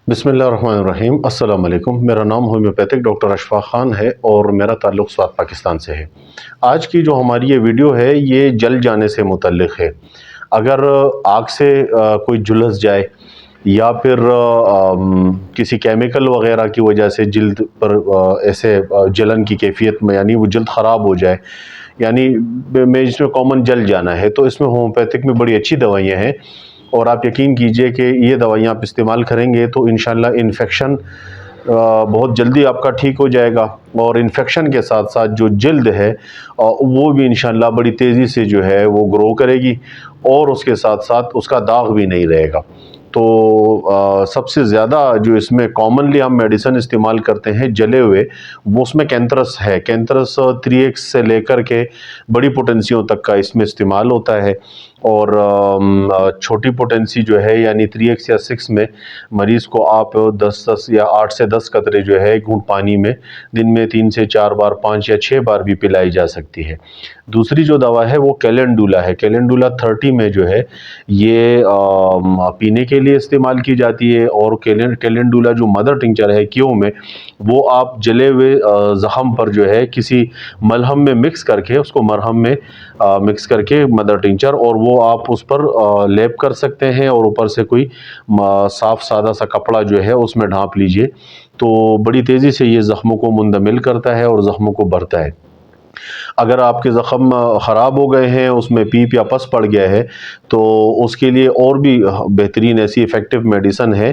बिस्मिल्लाहिर्रहमानिर्रहीम। अस्सलाम वालेकुम। मेरा नाम होम्योपैथिक डॉक्टर अशफाक ख़ान है और मेरा ताल्लुक़ स्वात पाकिस्तान से है। आज की जो हमारी ये वीडियो है ये जल जाने से मुतल्लिक़ है। अगर आग से कोई झुलस जाए या फिर किसी केमिकल वग़ैरह की वजह से जिल्द पर ऐसे जलन की कैफ़ियत में, यानी वो जल्द ख़राब हो जाए, यानी में इसमें कॉमन जल जाना है, तो इसमें होम्योपैथिक में बड़ी अच्छी दवाइयाँ हैं और आप यकीन कीजिए कि ये दवाइयाँ आप इस्तेमाल करेंगे तो इंशाल्लाह इन्फेक्शन बहुत जल्दी आपका ठीक हो जाएगा और इन्फेक्शन के साथ साथ जो जल्द है वो भी इंशाल्लाह बड़ी तेज़ी से जो है वो ग्रो करेगी और उसके साथ साथ उसका दाग भी नहीं रहेगा। तो सबसे ज़्यादा जो इसमें कॉमनली हम मेडिसिन इस्तेमाल करते हैं जले हुए, वो उसमें कैंथरस है। कैंथरस 3x से लेकर के बड़ी पोटेंसियों तक का इसमें इस्तेमाल होता है और छोटी पोटेंसी जो है यानी 3x या 6 में मरीज़ को आप 10 या 8 से 10 कतरे जो है घूंट पानी में दिन में 3 से 4 बार, 5 या 6 बार भी पिलाई जा सकती है। दूसरी जो दवा है वो कैलेंडुला है। कैलेंडुला 30 में जो है ये पीने के लिए इस्तेमाल की जाती है और कैलेंडुला जो मदर टिंचर है क्यों में, वो आप जले हुए ज़ख़म पर जो है किसी मलहम में मिक्स करके, उसको मरहम में मिक्स करके मदर टिंचर, और वो आप उस पर लेप कर सकते हैं और ऊपर से कोई साफ़ सादा सा कपड़ा जो है उसमें ढाँप लीजिए, तो बड़ी तेज़ी से ये ज़ख्मों को मुंदमिल करता है और ज़ख्मों को भरता है। अगर आपके ज़ख़म ख़राब हो गए हैं, उसमें पीप या पस पड़ गया है, तो उसके लिए और भी बेहतरीन ऐसी इफ़ेक्टिव मेडिसन है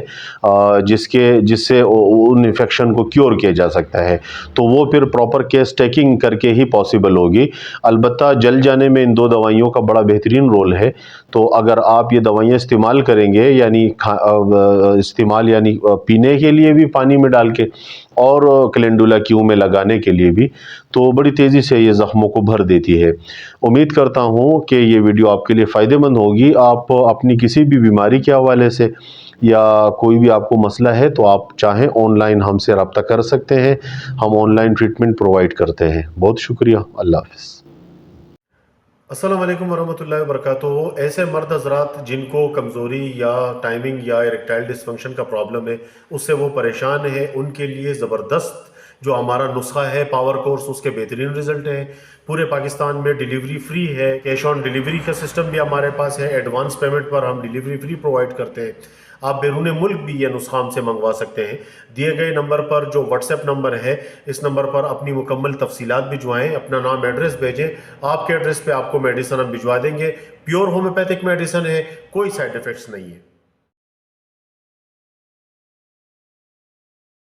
जिससे उन इन्फेक्शन को क्योर किया जा सकता है। तो वो फिर प्रॉपर केस टेकिंग करके ही पॉसिबल होगी। अलबत्ता जल जाने में इन 2 दवाइयों का बड़ा बेहतरीन रोल है। तो अगर आप ये दवाइयाँ इस्तेमाल करेंगे यानी पीने के लिए भी पानी में डाल के और कैलेंडुला क्यू में लगाने के लिए भी, तो बड़ी तेज़ी से ये ज़ख्मों को भर देती है। उम्मीद करता हूँ कि ये वीडियो आपके लिए फ़ायदेमंद होगी। आप अपनी किसी भी बीमारी के हवाले से या कोई भी आपको मसला है तो आप चाहें ऑनलाइन हमसे रब्ता कर सकते हैं। हम ऑनलाइन ट्रीटमेंट प्रोवाइड करते हैं। बहुत शुक्रिया। अल्लाह हाफ़िज़। अस्सलाम वालेकुम वरहमतुल्लाहि वबरकातुहू। ऐसे मर्द हज़रात जिनको कमज़ोरी या टाइमिंग या इरेक्टाइल डिसफंक्शन का प्रॉब्लम है, उससे वो परेशान है, उनके लिए ज़बरदस्त जो हमारा नुस्खा है पावर कोर्स, उसके बेहतरीन रिज़ल्ट हैं। पूरे पाकिस्तान में डिलीवरी फ्री है, कैश ऑन डिलीवरी का सिस्टम भी हमारे पास है, एडवांस पेमेंट पर हम डिलीवरी फ्री प्रोवाइड करते हैं। आप बैरून मुल्क भी ये नुस्खा हमसे मंगवा सकते हैं। दिए गए नंबर पर जो व्हाट्सएप नंबर है, इस नंबर पर अपनी मुकम्मल तफसीलात भिजवाएं, अपना नाम एड्रेस भेजें। आपके एड्रेस पे आपको मेडिसिन हम भिजवा देंगे। प्योर होम्योपैथिक मेडिसिन है, कोई साइड इफ़ेक्ट्स नहीं है।